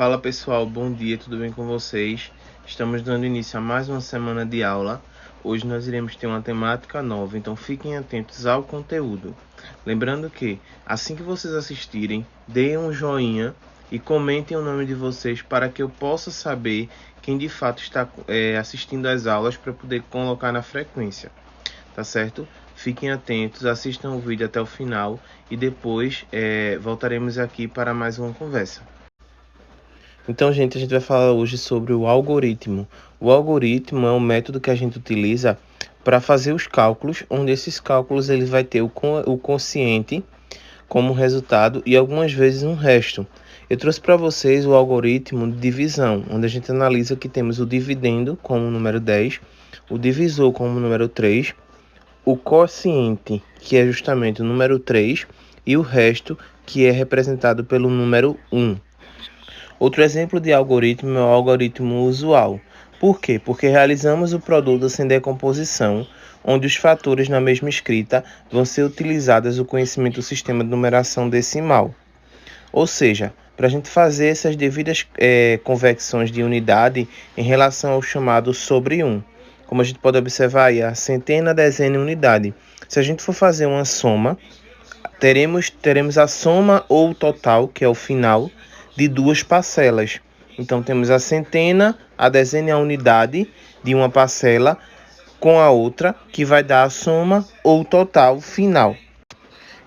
Fala pessoal, bom dia, tudo bem com vocês? Estamos dando início a mais uma semana de aula. Hoje nós iremos ter uma temática nova, então fiquem atentos ao conteúdo. Lembrando que, assim que vocês assistirem, deem um joinha e comentem o nome de vocês para que eu possa saber quem de fato está assistindo às aulas para poder colocar na frequência, tá certo? Fiquem atentos, assistam o vídeo até o final e depois voltaremos aqui para mais uma conversa. Então, gente, a gente vai falar hoje sobre o algoritmo. O algoritmo é um método que a gente utiliza para fazer os cálculos, onde esses cálculos ele vai ter o quociente como resultado e algumas vezes um resto. Eu trouxe para vocês o algoritmo de divisão, onde a gente analisa que temos o dividendo como o número 10, o divisor como o número 3, o quociente, que é justamente o número 3, e o resto, que é representado pelo número 1. Outro exemplo de algoritmo é o algoritmo usual. Por quê? Porque realizamos o produto sem decomposição, onde os fatores na mesma escrita vão ser utilizados o conhecimento do sistema de numeração decimal. Ou seja, para a gente fazer essas devidas conversões de unidade em relação ao chamado sobre 1. Como a gente pode observar aí, a centena, dezena e unidade. Se a gente for fazer uma soma, teremos a soma ou o total, que é o final, de duas parcelas. Então, temos a centena, a dezena e a unidade de uma parcela com a outra, que vai dar a soma ou total final.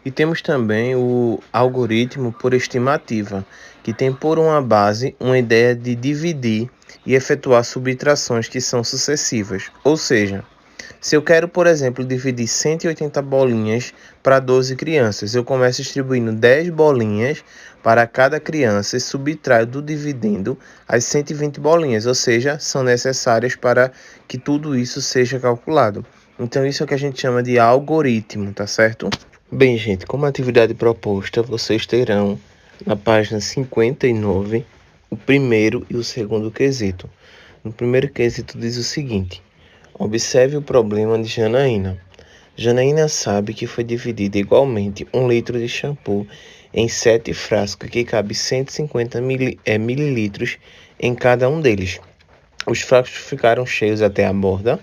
E temos também o algoritmo por estimativa, que tem por uma base uma ideia de dividir e efetuar subtrações que são sucessivas. Ou seja, se eu quero, por exemplo, dividir 180 bolinhas para 12 crianças, eu começo distribuindo 10 bolinhas para cada criança e subtraio do dividendo as 120 bolinhas, ou seja, são necessárias para que tudo isso seja calculado. Então, isso é o que a gente chama de algoritmo, tá certo? Bem, gente, como atividade proposta, vocês terão na página 59 o primeiro e o segundo quesito. No primeiro quesito diz o seguinte: observe o problema de Janaína. Janaína sabe que foi dividido igualmente 1 litro de shampoo em 7 frascos que cabe 150 mililitros em cada um deles. Os frascos ficaram cheios até a borda?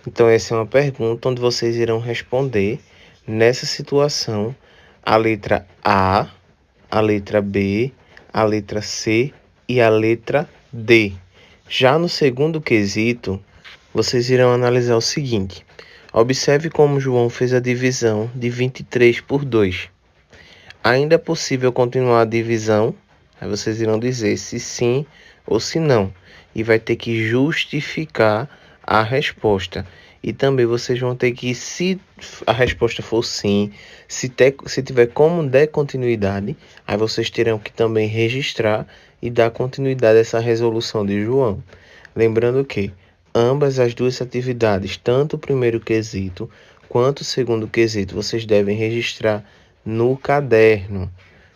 Então essa é uma pergunta onde vocês irão responder nessa situação a letra A, a letra B, a letra C e a letra D. Já no segundo quesito, vocês irão analisar o seguinte: observe como João fez a divisão de 23 por 2. Ainda é possível continuar a divisão? Aí vocês irão dizer se sim ou se não. E vai ter que justificar a resposta. E também vocês vão ter que, se a resposta for sim, se tiver como der continuidade, aí vocês terão que também registrar e dar continuidade a essa resolução de João. Lembrando que ambas as duas atividades, tanto o primeiro quesito quanto o segundo quesito, vocês devem registrar no caderno,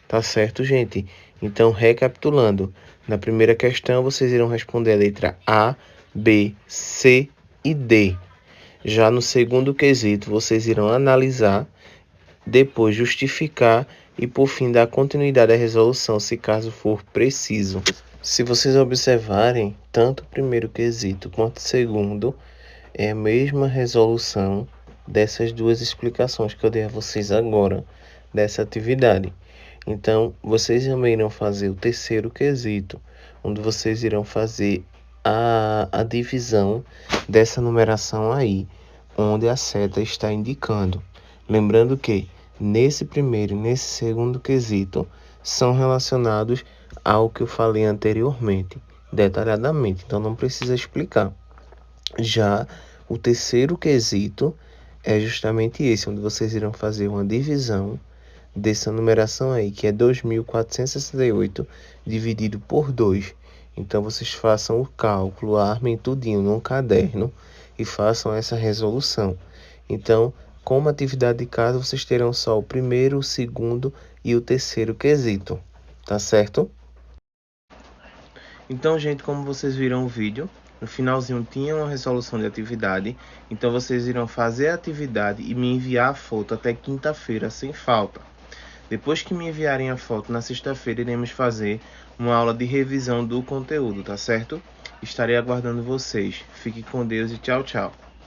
tá certo, gente? Então, recapitulando, na primeira questão vocês irão responder a letra A, B, C e D. Já no segundo quesito, vocês irão analisar, depois justificar e, por fim, dar continuidade à resolução, se caso for preciso. Se vocês observarem, tanto o primeiro quesito quanto o segundo é a mesma resolução dessas duas explicações que eu dei a vocês agora, dessa atividade. Então, vocês também irão fazer o terceiro quesito, onde vocês irão fazer a divisão dessa numeração aí, onde a seta está indicando. Lembrando que nesse primeiro e nesse segundo quesito são relacionados ao que eu falei anteriormente, detalhadamente, então não precisa explicar. Já o terceiro quesito é justamente esse, onde vocês irão fazer uma divisão dessa numeração aí, que é 2.468 dividido por 2. Então, vocês façam o cálculo, armem tudinho num caderno e façam essa resolução. Então, como atividade de casa, vocês terão só o primeiro, o segundo e o terceiro quesito, tá certo? Então, gente, como vocês viram o vídeo, no finalzinho tinha uma resolução de atividade, então vocês irão fazer a atividade e me enviar a foto até quinta-feira, sem falta. Depois que me enviarem a foto na sexta-feira, iremos fazer uma aula de revisão do conteúdo, tá certo? Estarei aguardando vocês. Fique com Deus e tchau, tchau.